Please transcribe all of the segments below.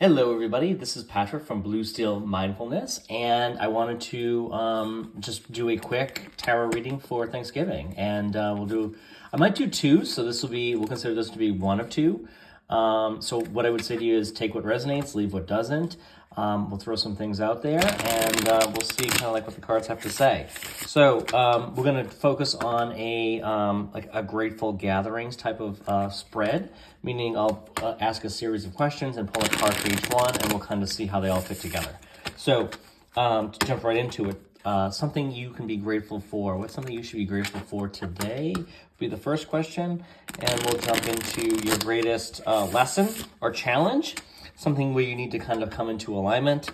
Hello, everybody. This is Patrick from Blue Steel Mindfulness, and I wanted to just do a quick tarot reading for Thanksgiving. And I might do two, so we'll consider this to be one of two. So what I would say to you is take what resonates, leave what doesn't. We'll throw some things out there, and we'll see kind of like what the cards have to say. So we're going to focus on a grateful gatherings type of spread, meaning I'll ask a series of questions and pull a card for each one, and we'll kind of see how they all fit together. So to jump right into it, something you can be grateful for. What's something you should be grateful for today? Will be the first question, and we'll jump into your greatest lesson or challenge. Something where you need to kind of come into alignment,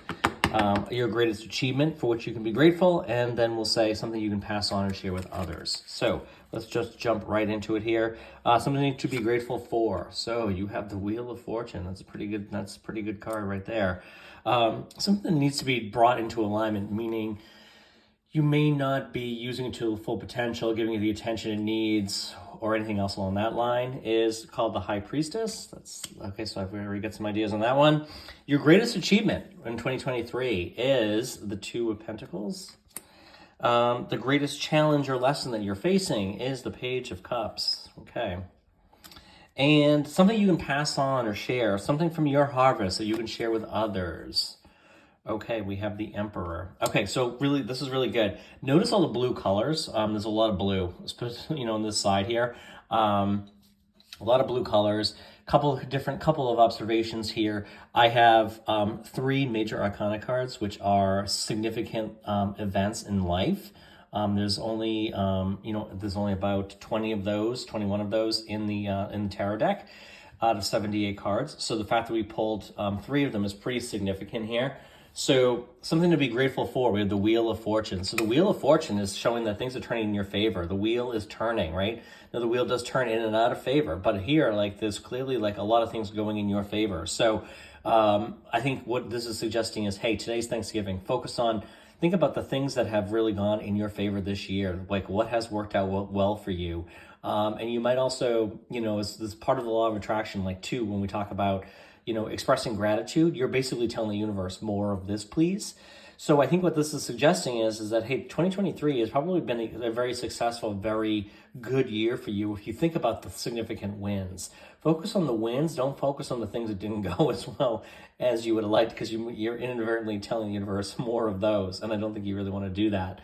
your greatest achievement for which you can be grateful, and then we'll say something you can pass on and share with others. So let's just jump right into it here. Something to be grateful for. So you have the Wheel of Fortune. That's a pretty good card right there. Something that needs to be brought into alignment, meaning you may not be using it to full potential, giving it the attention it needs, or anything else along that line, is called the High Priestess. That's okay, so I've already got some ideas on that one. Your greatest achievement in 2023 is the Two of Pentacles. The greatest challenge or lesson that you're facing is the Page of Cups. Okay. And something you can pass on or share, something from your harvest that you can share with others. Okay, we have the Emperor. Okay, so really, this is really good. Notice all the blue colors. There's a lot of blue, especially, on this side here. A lot of blue colors. Couple of observations here. I have three major arcana cards, which are significant events in life. There's only about 21 of those in the tarot deck out of 78 cards. So the fact that we pulled three of them is pretty significant here. So something to be grateful for. We have the Wheel of Fortune. So the Wheel of Fortune is showing that things are turning in your favor. The wheel is turning, right? Now the wheel does turn in and out of favor, but here, there's clearly a lot of things going in your favor. So I think what this is suggesting is, hey, today's Thanksgiving. Think about the things that have really gone in your favor this year. Like what has worked out well for you. And you might also, as this part of the law of attraction, when we talk about expressing gratitude, you're basically telling the universe more of this, please. So I think what this is suggesting is that, hey, 2023 has probably been a very successful, very good year for you if you think about the significant wins. Focus on the wins. Don't focus on the things that didn't go as well as you would have liked, because you're inadvertently telling the universe more of those, and I don't think you really want to do that.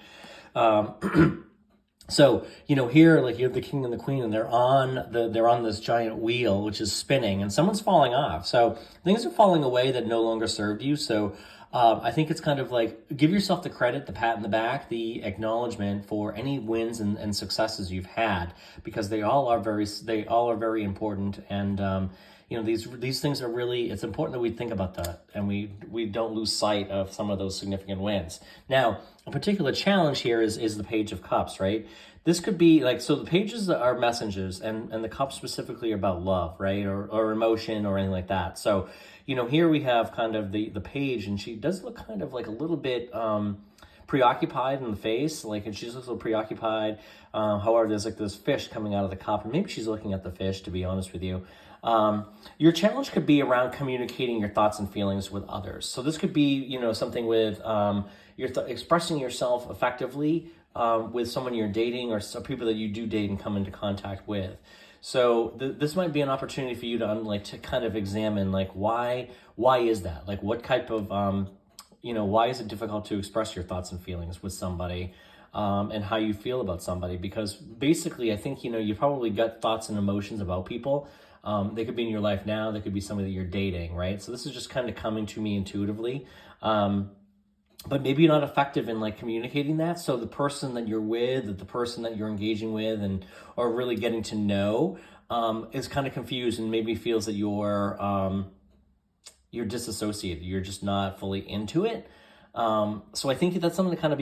So, here, you have the king and the queen, and they're on this giant wheel, which is spinning, and someone's falling off. So things are falling away that no longer served you. So I think it's kind of give yourself the credit, the pat in the back, the acknowledgement for any wins and successes you've had, because they all are very important. And, these things are really, it's important that we think about that and we don't lose sight of some of those significant wins. Now, a particular challenge here is the Page of Cups, right? This could be so the pages are messengers, and the cups specifically are about love, right? Or emotion or anything like that. So, here we have kind of the page, and she does look kind of a little bit preoccupied in the face, and she looks a little preoccupied. However, there's this fish coming out of the cup, and maybe she's looking at the fish, to be honest with you. Your challenge could be around communicating your thoughts and feelings with others. So this could be, something with expressing yourself effectively with someone you're dating, or some people that you do date and come into contact with. So this might be an opportunity for you to kind of examine why is that? What type of why is it difficult to express your thoughts and feelings with somebody? And how you feel about somebody, because basically I think you probably got thoughts and emotions about people. They could be in your life now, they could be somebody that you're dating, right? So this is just kind of coming to me intuitively. But maybe you're not effective in communicating that. So the person that you're with, the person that you're engaging with or really getting to know is kind of confused and maybe feels that you're disassociated. You're just not fully into it. So I think that's something to kind of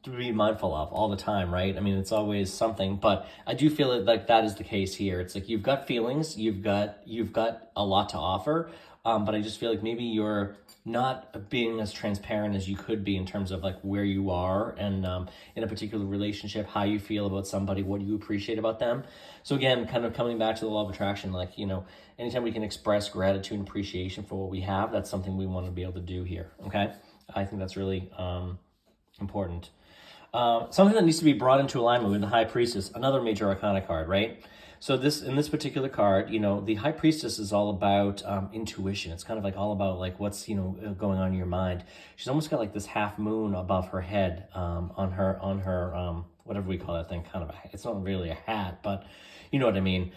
to be mindful of all the time, right? I mean, it's always something, but I do feel like that is the case here. It's like you've got feelings, you've got a lot to offer, but I just feel like maybe you're not being as transparent as you could be in terms of like where you are and in a particular relationship, how you feel about somebody, what you appreciate about them. So again, kind of coming back to the law of attraction, like, anytime we can express gratitude and appreciation for what we have, that's something we want to be able to do here. Okay. I think that's really important. Something that needs to be brought into alignment with the High Priestess, another major arcana card, right? So in this particular card, the High Priestess is all about intuition. It's kind of like all about like what's going on in your mind. She's almost got like this half moon above her head on her whatever we call that thing. It's not really a hat, but you know what I mean.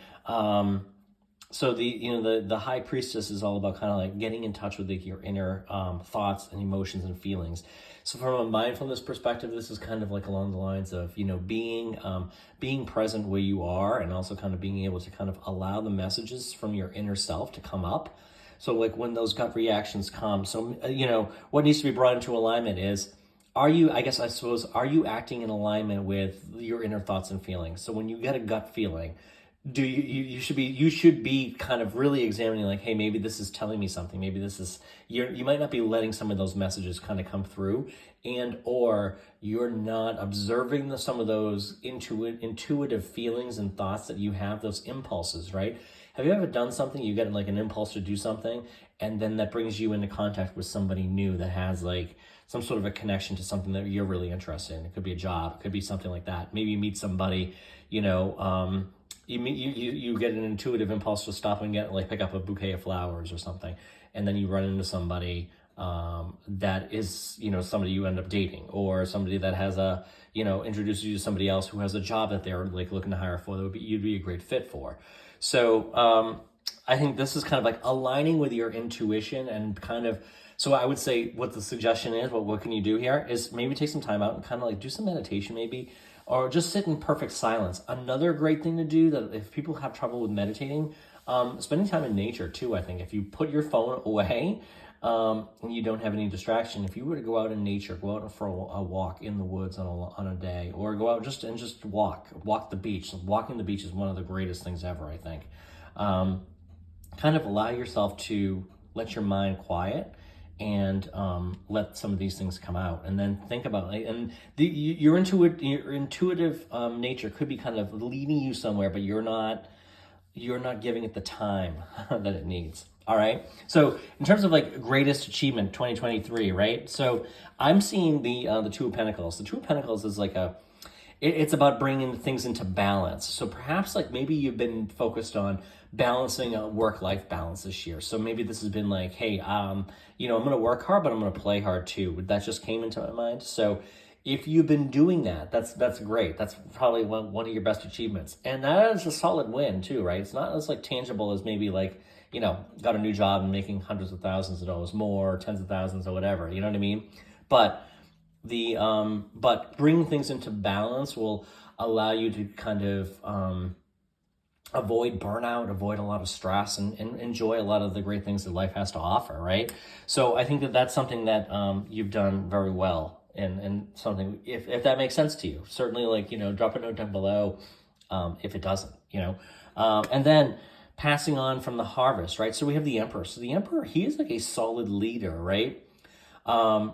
So the High Priestess is all about kind of like getting in touch with like your inner thoughts and emotions and feelings. So from a mindfulness perspective, this is kind of like along the lines of being present where you are, and also kind of being able to kind of allow the messages from your inner self to come up. So like when those gut reactions come, so what needs to be brought into alignment is, are you acting in alignment with your inner thoughts and feelings? So when you get a gut feeling, do you should be kind of really examining like, hey, maybe this is telling me something. Maybe this is, you might not be letting some of those messages kind of come through, and or you're not observing some of those intuitive feelings and thoughts that you have, those impulses, right? Have you ever done something, you get like an impulse to do something, and then that brings you into contact with somebody new that has like some sort of a connection to something that you're really interested in? It could be a job, it could be something like that. Maybe you meet somebody, you get an intuitive impulse to stop and pick up a bouquet of flowers or something, and then you run into somebody that is somebody you end up dating, or somebody that has introduces you to somebody else who has a job that they're like looking to hire for that you'd be a great fit for. So I think this is kind of like aligning with your intuition and kind of. So I would say what the suggestion is, what can you do here is maybe take some time out and kind of like do some meditation maybe, or just sit in perfect silence. Another great thing to do, that if people have trouble with meditating, spending time in nature too, I think. If you put your phone away and you don't have any distraction, if you were to go out in nature, go out for a walk in the woods on a day, or go out just walk the beach. Walking the beach is one of the greatest things ever, I think. Kind of allow yourself to let your mind quiet and let some of these things come out, and then think about it. And your intuitive nature could be kind of leading you somewhere, but you're not giving it the time that it needs. All right. So in terms of like greatest achievement 2023, right? So I'm seeing the Two of Pentacles. The Two of Pentacles is like it's about bringing things into balance. So perhaps like maybe you've been focused on balancing a work-life balance this year. So maybe this has been like, hey, I'm going to work hard, but I'm going to play hard too. That just came into my mind. So if you've been doing that, that's great. That's probably one of your best achievements. And that is a solid win too, right? It's not as like tangible as maybe like, got a new job and making hundreds of thousands of dollars more, tens of thousands or whatever, you know what I mean? But but bringing things into balance will allow you to kind of avoid burnout, avoid a lot of stress, and enjoy a lot of the great things that life has to offer, right? So I think that's something that you've done very well, and something, if that makes sense to you, certainly like, drop a note down below if it doesn't, and then passing on from the Harvest, right? So we have the Emperor. So the Emperor, he is like a solid leader, right?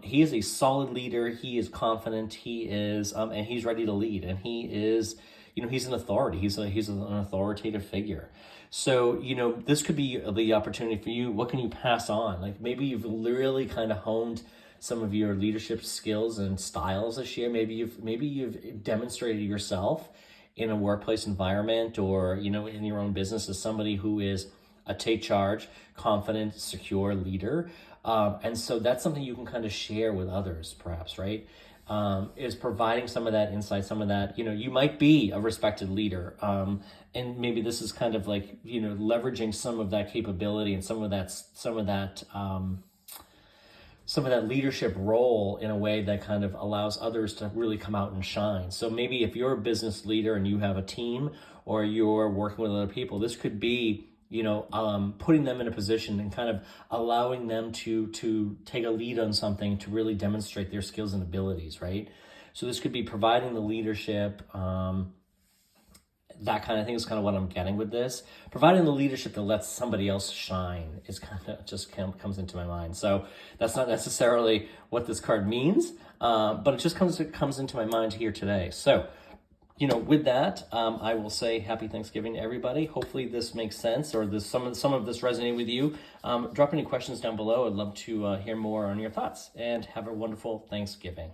He is a solid leader. He is confident. He is, and he's ready to lead. And he is, he's an authority. He's an authoritative figure. So, this could be the opportunity for you. What can you pass on? Like maybe you've really kind of honed some of your leadership skills and styles this year. Maybe you've demonstrated yourself in a workplace environment, or, in your own business, as somebody who is a take charge, confident, secure leader. And so that's something you can kind of share with others, perhaps, right? Is providing some of that insight, some of that, you might be a respected leader. And maybe this is kind of like, leveraging some of that capability and some of that leadership role in a way that kind of allows others to really come out and shine. So maybe if you're a business leader and you have a team, or you're working with other people, this could be putting them in a position and kind of allowing them to take a lead on something to really demonstrate their skills and abilities, right? So this could be providing the leadership, that kind of thing is kind of what I'm getting with this. Providing the leadership that lets somebody else shine is kind of just comes into my mind. So that's not necessarily what this card means, but it just comes into my mind here today. So, with that, I will say happy Thanksgiving to everybody. Hopefully this makes sense, or some of this resonated with you. Drop any questions down below. I'd love to hear more on your thoughts, and have a wonderful Thanksgiving.